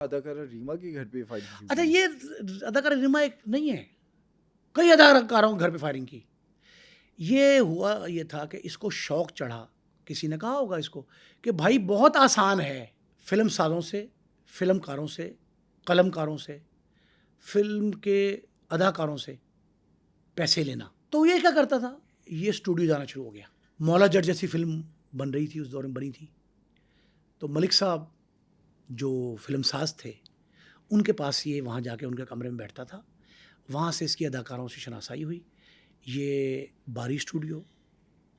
اداکارہ ریما کے گھر پہ فائرنگ کی اچھا ہوئی؟ یہ اداکارہ ریما ایک نہیں ہے، کئی اداکاروں کے گھر پہ فائرنگ کی. یہ ہوا یہ تھا کہ اس کو شوق چڑھا، کسی نے کہا ہوگا اس کو کہ بھائی بہت آسان ہے فلم سازوں سے، فلم کاروں سے، قلم کاروں سے، فلم کے اداکاروں سے پیسے لینا. تو یہ کیا کرتا تھا، یہ اسٹوڈیو جانا شروع ہو گیا. مولا جٹ جیسی فلم بن رہی تھی اس دور میں، بنی تھی. تو ملک صاحب جو فلم ساز تھے ان کے پاس یہ وہاں جا کے ان کے کمرے میں بیٹھتا تھا. وہاں سے اس کی اداکاروں سے شناسائی ہوئی. یہ باری اسٹوڈیو،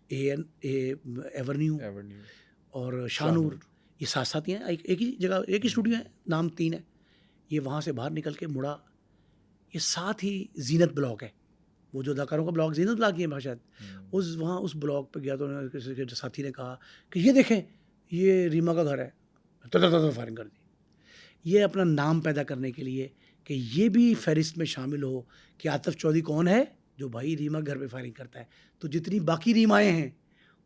ایورنیو اور شاہنور، یہ ساتھ ساتھ ہی ہیں، ایک ہی جگہ، ایک ہی اسٹوڈیو ہے، نام 3 ہے. یہ وہاں سے باہر نکل کے مڑا، یہ ساتھ ہی زینت بلاک ہے، وہ جو اداکاروں کا بلاک زینت بلاک ہی ہے شاید، وہاں اس بلاک پہ گیا تو انہوں نے کسی کے ساتھی نے کہا کہ یہ دیکھیں یہ ریما کا گھر ہے، تو فائرنگ کر دی. یہ اپنا نام پیدا کرنے کے لیے کہ یہ بھی فہرست میں شامل ہو کہ عاطف چودھری کون ہے جو بھائی ریما گھر پہ فائرنگ کرتا ہے. تو جتنی باقی ریمائیں ہیں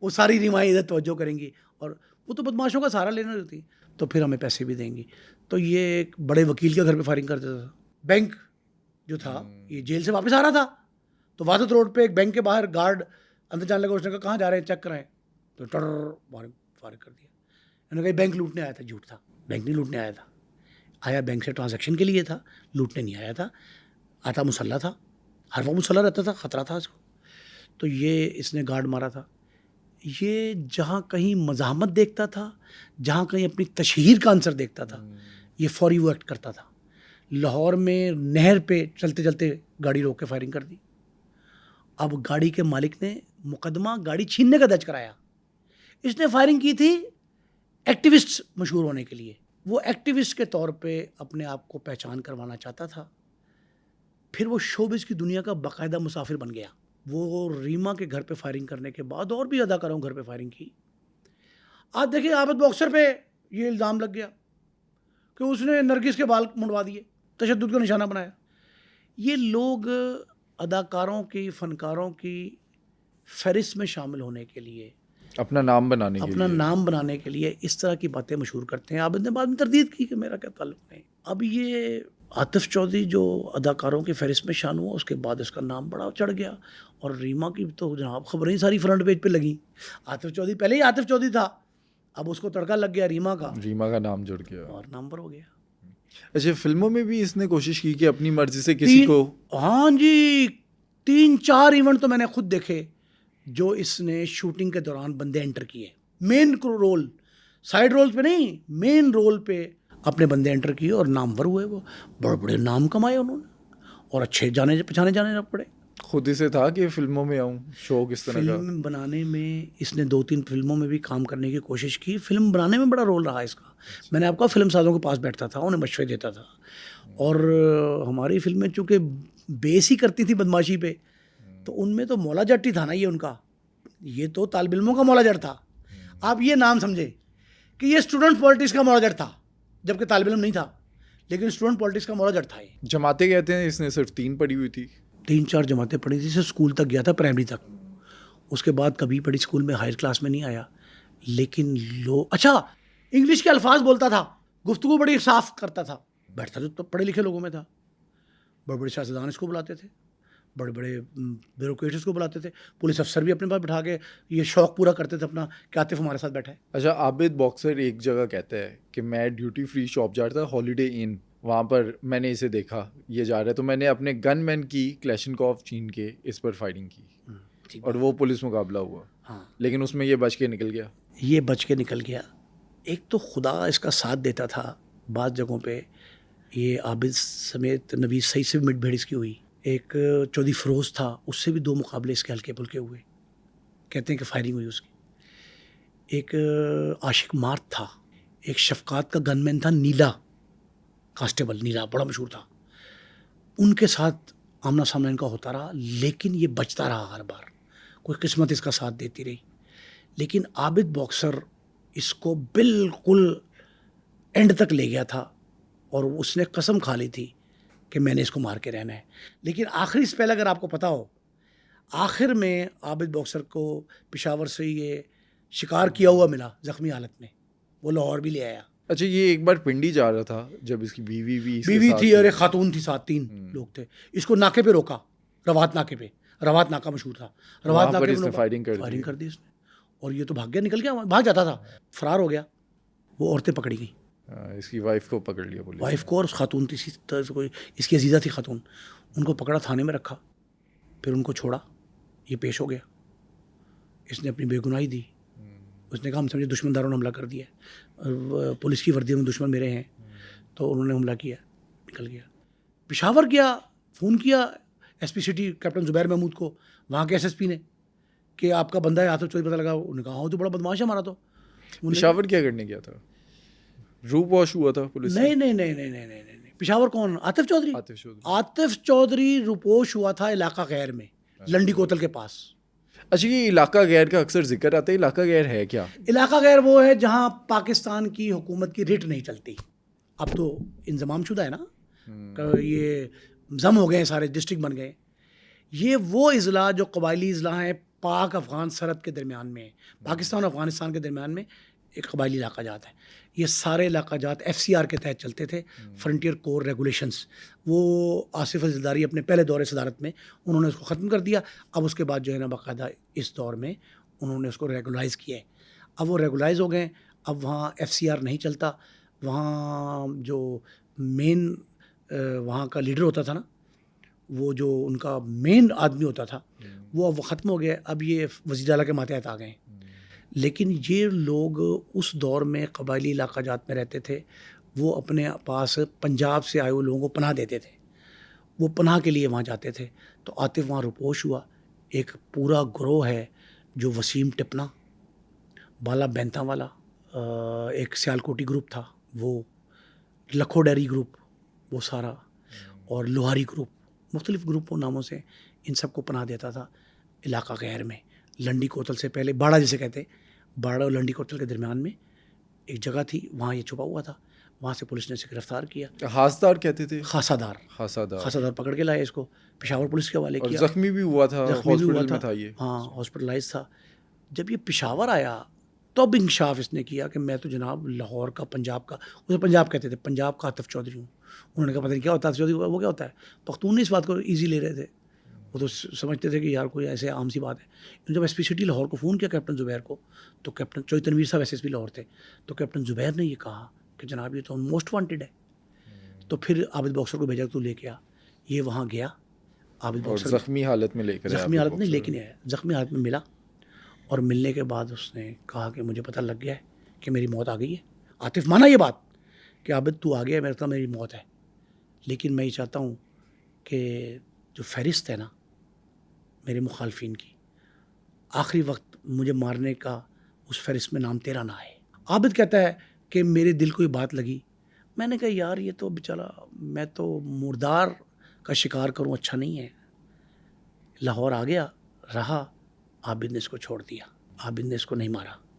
وہ ساری ریمائیں ادھر توجہ کریں گی، اور وہ تو بدماشوں کا سہارا لینا ہوتی، تو پھر ہمیں پیسے بھی دیں گی. تو یہ ایک بڑے وکیل کے گھر پہ فائرنگ کرتا تھا. بینک جو تھا، یہ جیل سے واپس آ رہا تھا تو وادت روڈ پہ ایک بینک کے باہر گارڈ اندر جانے لگا. اس نے کہا کہاں جا رہے ہیں، چیک کرائیں. تو فارغ کر دیا. انہوں نے کہا بینک لوٹنے آیا تھا. جھوٹ تھا، بینک نہیں لوٹنے آیا تھا، آیا بینک سے ٹرانزیکشن کے لیے تھا، لوٹنے نہیں آیا تھا. آتا مسلح تھا، ہر وقت مسلح رہتا تھا، خطرہ تھا اس کو. تو یہ اس نے گارڈ مارا تھا. یہ جہاں کہیں مزاحمت دیکھتا تھا، جہاں کہیں اپنی تشہیر کا عنصر دیکھتا تھا، یہ فوری وہ ایکٹ کرتا تھا. لاہور میں نہر پہ چلتے چلتے گاڑی روک کے فائرنگ کر دی. اب گاڑی کے مالک نے مقدمہ گاڑی چھیننے کا درج کرایا. اس نے فائرنگ کی تھی ایکٹیوسٹ مشہور ہونے کے لیے، وہ ایکٹیوسٹ کے طور پہ اپنے آپ کو پہچان کروانا چاہتا تھا. پھر وہ شوبز کی دنیا کا باقاعدہ مسافر بن گیا. وہ ریما کے گھر پہ فائرنگ کرنے کے بعد اور بھی اداکاروں کے گھر پہ فائرنگ کی. آج دیکھیں عابد باکسر پہ یہ الزام لگ گیا کہ اس نے نرگس کے بال منڈوا دیے، تشدد کا نشانہ بنایا. یہ لوگ اداکاروں کی، فنکاروں کی فہرست میں شامل ہونے کے لیے، اپنا نام بنانے کے اپنا لیے، نام بنانے کے لیے اس طرح کی باتیں مشہور کرتے ہیں. عابد نے بعد میں تردید کی کہ میرا کیا تعلق نہیں. اب یہ عاطف چودھری جو اداکاروں کی فہرست میں شامل ہوا، اس کے بعد اس کا نام بڑا چڑھ گیا. اور ریما کی تو جناب خبریں ہی ساری فرنٹ پیج پہ لگیں. عاطف چودھری پہلے ہی عاطف چودھری تھا، اب اس کو تڑکا لگ گیا ریما کا نام جڑ گیا اور نام پر ہو گیا. اچھا، فلموں میں بھی اس نے کوشش کی کہ اپنی مرضی سے کسی کو، ہاں جی، 3-4 ایونٹ تو میں نے خود دیکھے جو اس نے شوٹنگ کے دوران بندے انٹر کیے. مین رول، سائیڈ رول پہ نہیں، مین رول پہ اپنے بندے انٹر کیے اور نامور ہوئے. وہ بڑے بڑے نام کمائے انہوں نے اور اچھے جانے پہچانے جانے پڑے. خود اسے تھا کہ فلموں میں آؤں، شوق اس طرح کا. فلم بنانے میں اس نے 2-3 فلموں میں بھی کام کرنے کی کوشش کی. فلم بنانے میں بڑا رول رہا اس کا. میں نے آپ کا فلم سازوں کے پاس بیٹھتا تھا، انہیں مشورے دیتا تھا. اور ہماری فلمیں چونکہ بیس ہی کرتی تھی بدماشی پہ، تو ان میں تو مولا جٹ ہی تھا نا. یہ ان کا، یہ تو طالب علموں کا مولا جٹ تھا. آپ یہ نام سمجھے کہ یہ اسٹوڈنٹ پالیٹکس کا مولا جٹ تھا، جبکہ طالب علم نہیں تھا، لیکن اسٹوڈنٹ پالیٹکس کا مولا جٹ تھا. یہ جماعتیں کہتے ہیں اس نے صرف 3 پڑھی ہوئی تھی. 3-4 جماعتیں پڑھی تھی. صرف اسکول تک گیا تھا، پرائمری تک. اس کے بعد کبھی پڑھی اسکول میں، ہائر کلاس میں نہیں آیا. لیکن اچھا انگلش کے الفاظ بولتا تھا، گفتگو بڑی صاف کرتا تھا. بیٹھتا تو پڑھے لکھے لوگوں میں تھا. بڑے بڑے سیاستدان اس کو بلاتے تھے، بڑے بڑے بیوروکریٹس کو بلاتے تھے. پولیس افسر بھی اپنے پاس بٹھا کے یہ شوق پورا کرتے تھے اپنا کہ عاطف ہمارے ساتھ بیٹھا ہے. اچھا، عابد باکسر ایک جگہ کہتا ہے کہ میں ڈیوٹی فری شاپ جا رہا تھا، ہالیڈے ان، وہاں پر میں نے اسے دیکھا یہ جا رہا ہے، تو میں نے اپنے گن مین کی کلیشنکوف چھین کے اس پر فائرنگ کی اور وہ پولیس مقابلہ ہوا. ہاں، لیکن اس میں یہ بچ کے نکل گیا. یہ بچ کے نکل گیا. ایک تو خدا اس کا ساتھ دیتا تھا. بعض جگہوں پہ یہ عابد سمیت نوید سعید سے بھی مٹ بھیڑ اس کی ہوئی. ایک چودھری فروز تھا، اس سے بھی 2 مقابلے اس کے ہلکے پھلکے ہوئے، کہتے ہیں کہ فائرنگ ہوئی اس کی. ایک عاشق مارت تھا. ایک شفقات کا گن مین تھا، نیلا کانسٹیبل، نیلا بڑا مشہور تھا. ان کے ساتھ آمنا سامنا ان کا ہوتا رہا، لیکن یہ بچتا رہا. ہر بار کوئی قسمت اس کا ساتھ دیتی رہی. لیکن عابد باکسر اس کو بالکل اینڈ تک لے گیا تھا اور اس نے قسم کھا لی تھی کہ میں نے اس کو مار کے رہنا ہے. لیکن آخری اسپیل اگر آپ کو پتا ہو، آخر میں عابد باکسر کو پشاور سے یہ شکار کیا ہوا ملا زخمی حالت میں، وہ لاہور بھی لے آیا. اچھا یہ ایک بار پنڈی جا رہا تھا جب اس کی بیوی بھی اس کے بیوی ساتھ تھی اور ایک خاتون تھی ساتھ، 3 لوگ تھے. اس کو ناکے پہ روکا، روات ناکے پہ، روات ناکہ مشہور تھا، روات وہاں پر ناکے اس نے پہ فائرنگ کر دی. فائرنگ کر دی اس نے، اور یہ تو بھاگ گیا، نکل گیا، بھاگ جاتا تھا، فرار ہو گیا. وہ عورتیں پکڑی گئیں، اس کی وائف کو پکڑ لیا پولیس. وائف کو، اور خاتون تھی، اسی طرح سے کوئی اس کی عزیزہ تھی خاتون، ان کو پکڑا، تھانے میں رکھا، پھر ان کو چھوڑا. یہ پیش ہو گیا، اس نے اپنی بے گناہی دی. اس نے کہا ہم سمجھے دشمن داروں نے حملہ کر دیا ہے، پولیس کی وردی میں دشمن میرے ہیں، تو انہوں نے حملہ کیا، نکل گیا. پشاور گیا، فون کیا ایس پی سٹی کیپٹن زبیر محمود کو، وہاں کے ایس ایس پی نے، کہ آپ کا بندہ ہے آصف چودھری، پتہ لگا. انہوں نے کہا ہاں تو بڑا بدماش ہے ہمارا. تو پشاور کیا کرنے گیا تھا؟ روپ واش ہوا تھا پولیس سے؟ نہیں. پشاور کون؟ عاطف چودھری. عاطف چودھری روپوش ہوا تھا علاقہ غیر میں، لنڈی کوتل کے پاس. اچھا یہ علاقہ غیر کا اکثر ذکر آتا ہے، علاقہ غیر ہے کیا؟ علاقہ غیر وہ ہے جہاں پاکستان کی حکومت کی ریٹ نہیں چلتی. اب تو انضمام شدہ ہے نا، یہ ضم ہو گئے ہیں، سارے ڈسٹرکٹ بن گئے. یہ وہ اضلاع جو قبائلی اضلاع ہیں پاک افغان سرحد کے درمیان میں، پاکستان اور افغانستان کے درمیان میں ایک قبائلی علاقہ جات ہے. یہ سارے علاقہ جات ایف سی آر کے تحت چلتے تھے، فرنٹیئر کور ریگولیشنز. وہ آصف زرداری اپنے پہلے دور صدارت میں انہوں نے اس کو ختم کر دیا. اب اس کے بعد جو ہے نا باقاعدہ اس دور میں انہوں نے اس کو ریگولائز کیا ہے. اب وہ ریگولائز ہو گئے، اب وہاں ایف سی آر نہیں چلتا. وہاں جو مین وہاں کا لیڈر ہوتا تھا نا، وہ جو ان کا مین آدمی ہوتا تھا، وہ اب ختم ہو گیا. اب یہ وزیر اعلیٰ کے ماتحت آ گئے ہیں. لیکن یہ لوگ اس دور میں قبائلی علاقہ جات میں رہتے تھے، وہ اپنے پاس پنجاب سے آئے ہوئے لوگوں کو پناہ دیتے تھے، وہ پناہ کے لیے وہاں جاتے تھے. تو عاطف وہاں روپوش ہوا. ایک پورا گروہ ہے جو وسیم ٹپنا، بالا بینتا والا، ایک سیالکوٹی گروپ تھا، وہ لکھو ڈیری گروپ، وہ سارا، اور لوہاری گروپ، مختلف گروپوں ناموں سے ان سب کو پناہ دیتا تھا علاقہ غیر میں. لنڈی کوتل سے پہلے باڑہ جسے کہتے ہیں، باڑہ اور لنڈی کوتل کے درمیان میں ایک جگہ تھی، وہاں یہ چھپا ہوا تھا. وہاں سے پولیس نے اسے گرفتار کیا. خاصدار کہتے تھے، خاصہ دار پکڑ کے لائے اس کو، پشاور پولیس کے حوالے کیا. زخمی بھی ہوا تھا، ہاسپٹل میں تھا یہ. ہاں ہاسپٹلائز تھا. جب یہ پشاور آیا تب انکشاف اس نے کیا کہ میں تو جناب لاہور کا، پنجاب کا، اسے پنجاب کہتے تھے، پنجاب کا عاطف چودھری ہوں. انہوں نے کہا پتہ نہیں کیا ہوتا ہے عاطف چودھری، وہ کیا ہوتا ہے. پختون نے اس بات کو ایزی لے رہے تھے، وہ تو سمجھتے تھے کہ یار کوئی ایسے عام سی بات ہے. جب ایس پی سٹی لاہور کو فون کیا کیپٹن زبیر کو، تو کیپٹن چوئی تنویر صاحب ایس ایس پی لاہور تھے، تو کیپٹن زبیر نے یہ کہا کہ جناب یہ تو موسٹ وانٹیڈ ہے. تو پھر عابد باکسر کو بھیجا تو لے کے آ. یہ وہاں گیا، عابد باکسر زخمی حالت میں لے کر، زخمی حالت میں لے کے نہیں آیا، زخمی حالت میں ملا. اور ملنے کے بعد اس نے کہا کہ مجھے پتہ لگ گیا ہے کہ میری موت آ گئی ہے. عاطف مانا یہ بات کہ عابد تو آ گیا ہے، میرے تو میری موت ہے، لیکن میں یہ چاہتا ہوں کہ جو فہرست ہے نا میرے مخالفین کی، آخری وقت مجھے مارنے کا اس فہرست میں نام تیرا نہ آئے. عابد کہتا ہے کہ میرے دل کو یہ بات لگی. میں نے کہا یار یہ تو بیچارہ، میں تو مردار کا شکار کروں اچھا نہیں ہے. لاہور آ گیا، رہا. عابد نے اس کو چھوڑ دیا، عابد نے اس کو نہیں مارا.